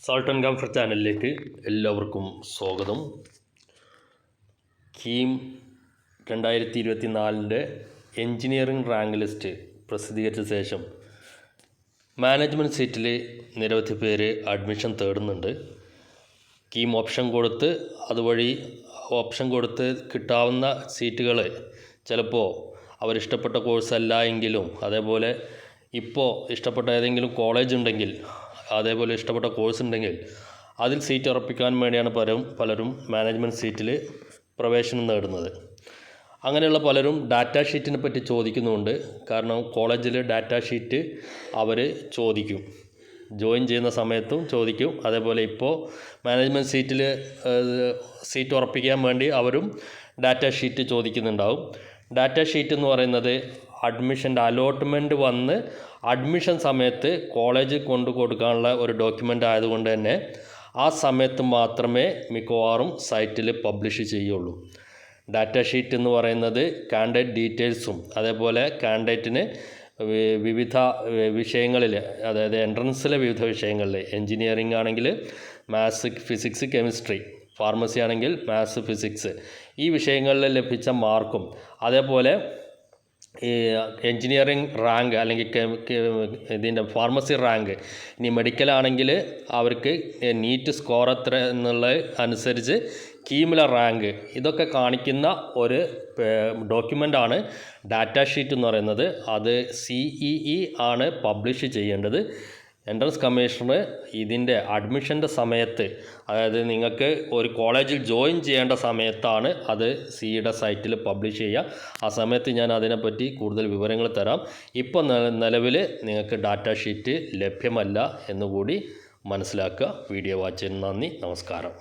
Salt and comfort ചാനലിലേക്ക് എല്ലാവർക്കും സ്വാഗതം. കീം 2024 എൻജിനീയറിംഗ് റാങ്ക് ലിസ്റ്റ് പ്രസിദ്ധീകരിച്ച ശേഷം മാനേജ്മെൻറ്റ് സീറ്റിൽ നിരവധി പേര് അഡ്മിഷൻ തേടുന്നുണ്ട്. കീം ഓപ്ഷൻ കൊടുത്ത് കിട്ടാവുന്ന സീറ്റുകൾ ചിലപ്പോൾ അവരിഷ്ടപ്പെട്ട കോഴ്സല്ല എങ്കിലും, അതേപോലെ ഇപ്പോൾ ഇഷ്ടപ്പെട്ട ഏതെങ്കിലും കോളേജ് ഉണ്ടെങ്കിൽ, അതേപോലെ ഇഷ്ടപ്പെട്ട കോഴ്സ് ഉണ്ടെങ്കിൽ അതിൽ സീറ്റ് ഉറപ്പിക്കാൻ വേണ്ടിയാണ് പലരും മാനേജ്മെൻറ്റ് സീറ്റിൽ പ്രവേശനം നേടുന്നത്. അങ്ങനെയുള്ള പലരും ഡാറ്റാ ഷീറ്റിനെ പറ്റി ചോദിക്കുന്നുമുണ്ട്. കാരണം കോളേജിൽ ഡാറ്റാ ഷീറ്റ് അവർ ചോദിക്കും, ജോയിൻ ചെയ്യുന്ന സമയത്തും ചോദിക്കും. അതേപോലെ ഇപ്പോൾ മാനേജ്മെൻറ്റ് സീറ്റ് ഉറപ്പിക്കാൻ വേണ്ടി അവരും ഡാറ്റാ ഷീറ്റ് ചോദിക്കുന്നുണ്ടാവും. ഡാറ്റാ ഷീറ്റ് എന്ന് പറയുന്നത് അഡ്മിഷൻ്റെ അലോട്ട്മെൻറ്റ് വന്ന് അഡ്മിഷൻ സമയത്ത് കോളേജിൽ കൊടുക്കാനുള്ള ഒരു ഡോക്യുമെൻ്റ് ആയതുകൊണ്ട് തന്നെ ആ സമയത്ത് മാത്രമേ മിക്കവാറും സൈറ്റിൽ പബ്ലിഷ് ചെയ്യുള്ളൂ. ഡാറ്റാ ഷീറ്റ് എന്ന് പറയുന്നത് കാൻഡിഡേറ്റ് ഡീറ്റെയിൽസും, അതേപോലെ കാൻഡിഡേറ്റിന് വിവിധ വിഷയങ്ങളിൽ, അതായത് എൻട്രൻസിലെ വിവിധ വിഷയങ്ങളിൽ, എൻജിനീയറിംഗ് ആണെങ്കിൽ മാത്സ്, ഫിസിക്സ്, കെമിസ്ട്രി, ഫാർമസി ആണെങ്കിൽ മാത്സ്, ഫിസിക്സ്, ഈ വിഷയങ്ങളിൽ ലഭിച്ച മാർക്കും, അതേപോലെ ഈ എൻജിനീയറിംഗ് റാങ്ക് അല്ലെങ്കിൽ ഇതിൻ്റെ ഫാർമസി റാങ്ക്, ഇനി മെഡിക്കലാണെങ്കിൽ അവർക്ക് നീറ്റ് സ്കോർ എത്ര എന്നുള്ളത് അനുസരിച്ച് കീമിലെ റാങ്ക്, ഇതൊക്കെ കാണിക്കുന്ന ഒരു ഡോക്യുമെൻ്റാണ് ഡാറ്റാ ഷീറ്റ് എന്ന് പറയുന്നത്. അത് CEE ആണ് പബ്ലിഷ് ചെയ്യേണ്ടത്. എൻട്രൻസ് കമ്മീഷണർ ഇതിൻ്റെ അഡ്മിഷൻ്റെ സമയത്ത്, അതായത് നിങ്ങൾക്ക് ഒരു കോളേജിൽ ജോയിൻ ചെയ്യേണ്ട സമയത്താണ് അത് സിയുടെ സൈറ്റിൽ പബ്ലിഷ് ചെയ്യുക. ആ സമയത്ത് ഞാൻ അതിനെപ്പറ്റി കൂടുതൽ വിവരങ്ങൾ തരാം. ഇപ്പോൾ നിലവിൽ നിങ്ങൾക്ക് ഡാറ്റാ ഷീറ്റ് ലഭ്യമല്ല എന്നുകൂടി മനസ്സിലാക്കുക. വീഡിയോ വാച്ച് ചെയ്യുന്ന നന്ദി, നമസ്കാരം.